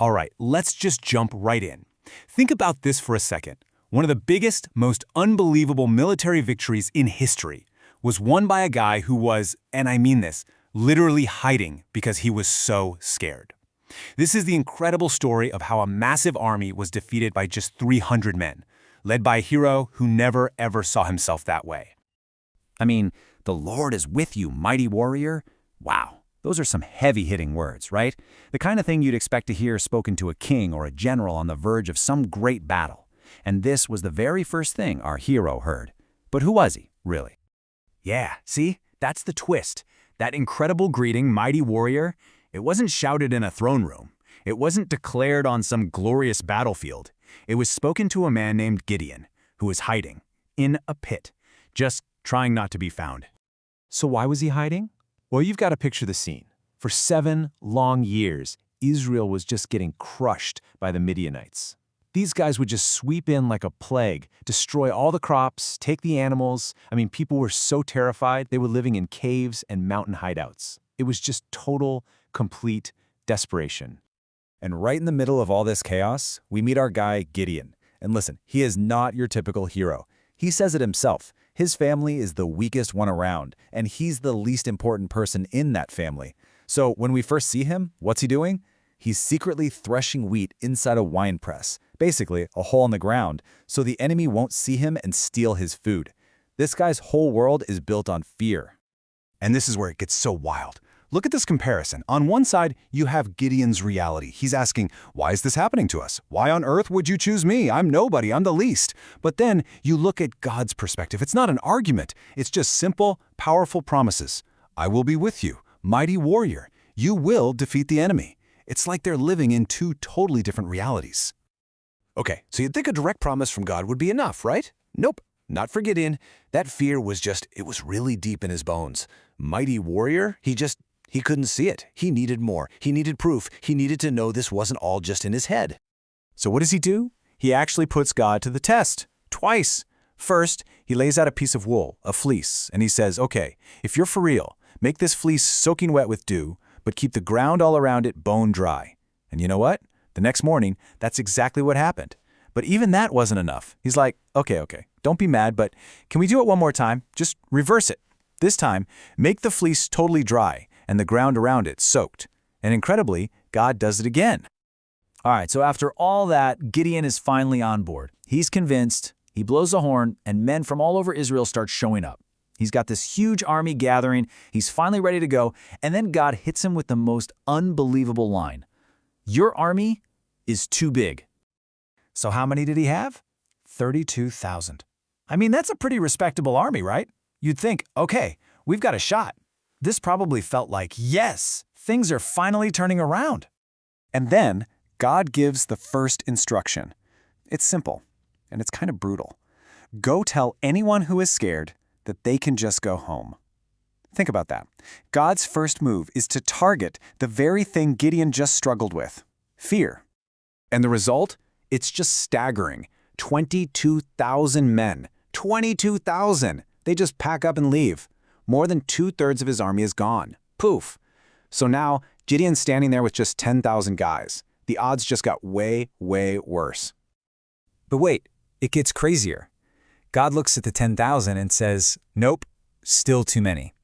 All right, let's just jump right in. Think about this for a second. One of the biggest, most unbelievable military victories in history was won by a guy who was, and I mean this, literally hiding because he was so scared. This is the incredible story of how a massive army was defeated by just 300 men, led by a hero who never ever saw himself that way. I mean, the Lord is with you, mighty warrior. Wow, those are some heavy-hitting words, right? The kind of thing you'd expect to hear spoken to a king or a general on the verge of some great battle. And this was the very first thing our hero heard. But who was he, really? Yeah, see? That's the twist. That incredible greeting, mighty warrior, it wasn't shouted in a throne room. It wasn't declared on some glorious battlefield. It was spoken to a man named Gideon, who was hiding, in a pit, just trying not to be found. So why was he hiding? Well, you've got to picture the scene. For 7 long years, Israel was just getting crushed by the Midianites. These guys would just sweep in like a plague, destroy all the crops, take the animals. I mean, people were so terrified, they were living in caves and mountain hideouts. It was just total, complete desperation. And right in the middle of all this chaos, we meet our guy, Gideon. And listen, he is not your typical hero. He says it himself. His family is the weakest one around, and he's the least important person in that family. So when we first see him, what's he doing? He's secretly threshing wheat inside a wine press, basically a hole in the ground, so the enemy won't see him and steal his food. This guy's whole world is built on fear. And this is where it gets so wild. Look at this comparison. On one side, you have Gideon's reality. He's asking, why is this happening to us? Why on earth would you choose me? I'm nobody. I'm the least. But then you look at God's perspective. It's not an argument. It's just simple, powerful promises. I will be with you, mighty warrior. You will defeat the enemy. It's like they're living in 2 totally different realities. Okay, so you'd think a direct promise from God would be enough, right? Nope, not for Gideon. That fear was it was really deep in his bones. Mighty warrior, he couldn't see it. He needed more. He needed proof. He needed to know this wasn't all just in his head. So what does he do? He actually puts God to the test. Twice. First, he lays out a piece of wool, a fleece, and he says, okay, if you're for real, make this fleece soaking wet with dew, but keep the ground all around it bone dry. And you know what? The next morning, that's exactly what happened. But even that wasn't enough. He's like, okay, don't be mad, but can we do it one more time? Just reverse it. This time, make the fleece totally dry and the ground around it soaked. And incredibly, God does it again. All right, so after all that, Gideon is finally on board. He's convinced, he blows a horn, and men from all over Israel start showing up. He's got this huge army gathering, he's finally ready to go, and then God hits him with the most unbelievable line. Your army is too big. So how many did he have? 32,000. I mean, that's a pretty respectable army, right? You'd think, okay, we've got a shot. This probably felt like, yes, things are finally turning around. And then God gives the first instruction. It's simple, and it's kind of brutal. Go tell anyone who is scared that they can just go home. Think about that. God's first move is to target the very thing Gideon just struggled with, fear. And the result? It's just staggering. 22,000 men. 22,000! They just pack up and leave. More than 2/3 of his army is gone. Poof. So now, Gideon's standing there with just 10,000 guys. The odds just got way, way worse. But wait, it gets crazier. God looks at the 10,000 and says, nope, still too many.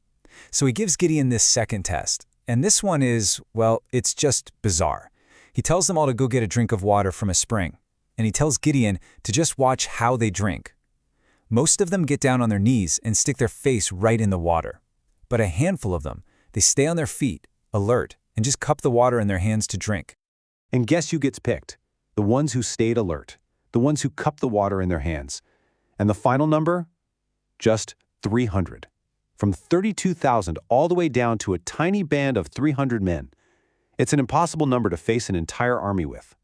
So he gives Gideon this second test. And this one is, well, it's just bizarre. He tells them all to go get a drink of water from a spring. And he tells Gideon to just watch how they drink. Most of them get down on their knees and stick their face right in the water. But a handful of them, they stay on their feet, alert, and just cup the water in their hands to drink. And guess who gets picked? The ones who stayed alert. The ones who cupped the water in their hands. And the final number? Just 300. From 32,000 all the way down to a tiny band of 300 men. It's an impossible number to face an entire army with.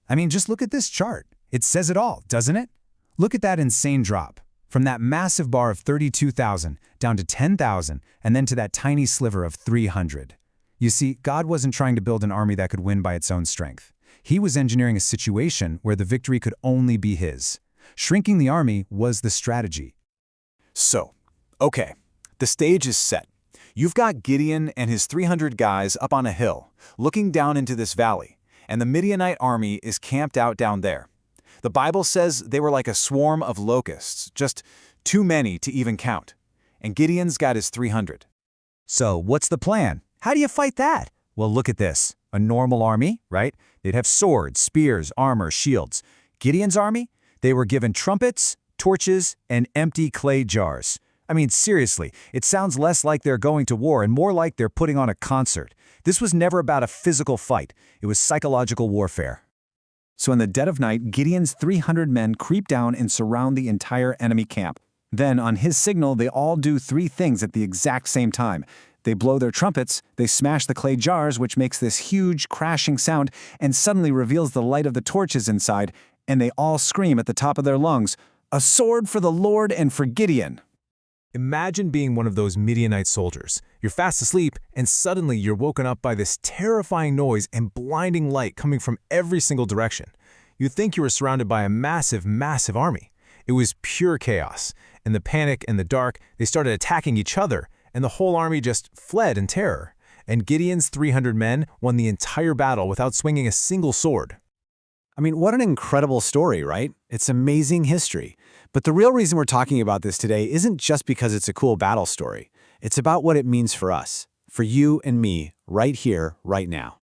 I mean, just look at this chart. It says it all, doesn't it? Look at that insane drop. From that massive bar of 32,000 down to 10,000 and then to that tiny sliver of 300. You see, God wasn't trying to build an army that could win by its own strength. He was engineering a situation where the victory could only be his. Shrinking the army was the strategy. So, okay, the stage is set. You've got Gideon and his 300 guys up on a hill, looking down into this valley. and the Midianite army is camped out down there. The Bible says they were like a swarm of locusts, just too many to even count. And Gideon's got his 300. So what's the plan? How do you fight that? Well, look at this. A normal army, right? They'd have swords, spears, armor, shields. Gideon's army? They were given trumpets, torches, and empty clay jars. I mean, seriously, it sounds less like they're going to war and more like they're putting on a concert. This was never about a physical fight. It was psychological warfare. So in the dead of night, Gideon's 300 men creep down and surround the entire enemy camp. Then, on his signal, they all do 3 things at the exact same time. They blow their trumpets, they smash the clay jars, which makes this huge crashing sound and suddenly reveals the light of the torches inside, and they all scream at the top of their lungs, "A sword for the Lord and for Gideon!" Imagine being one of those Midianite soldiers. You're fast asleep, and suddenly you're woken up by this terrifying noise and blinding light coming from every single direction. You think you were surrounded by a massive, massive army. It was pure chaos. In the panic and the dark, they started attacking each other, and the whole army just fled in terror. And Gideon's 300 men won the entire battle without swinging a single sword. I mean, what an incredible story, right? It's amazing history. But the real reason we're talking about this today isn't just because it's a cool battle story. It's about what it means for us, for you and me, right here, right now.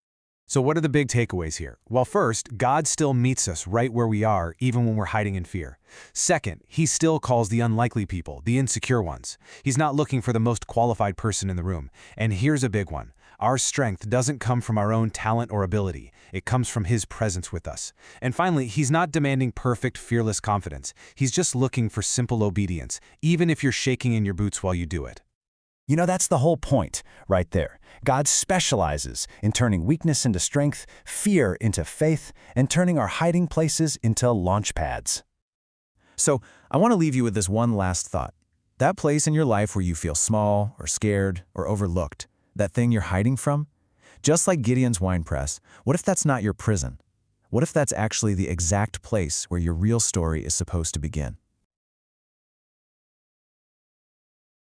So what are the big takeaways here? Well, first, God still meets us right where we are, even when we're hiding in fear. Second, He still calls the unlikely people, the insecure ones. He's not looking for the most qualified person in the room. And here's a big one. Our strength doesn't come from our own talent or ability. It comes from His presence with us. And finally, He's not demanding perfect, fearless confidence. He's just looking for simple obedience, even if you're shaking in your boots while you do it. You know, that's the whole point, right there. God specializes in turning weakness into strength, fear into faith, and turning our hiding places into launch pads. So, I want to leave you with this one last thought. That place in your life where you feel small or scared or overlooked, that thing you're hiding from, just like Gideon's wine press, what if that's not your prison? What if that's actually the exact place where your real story is supposed to begin?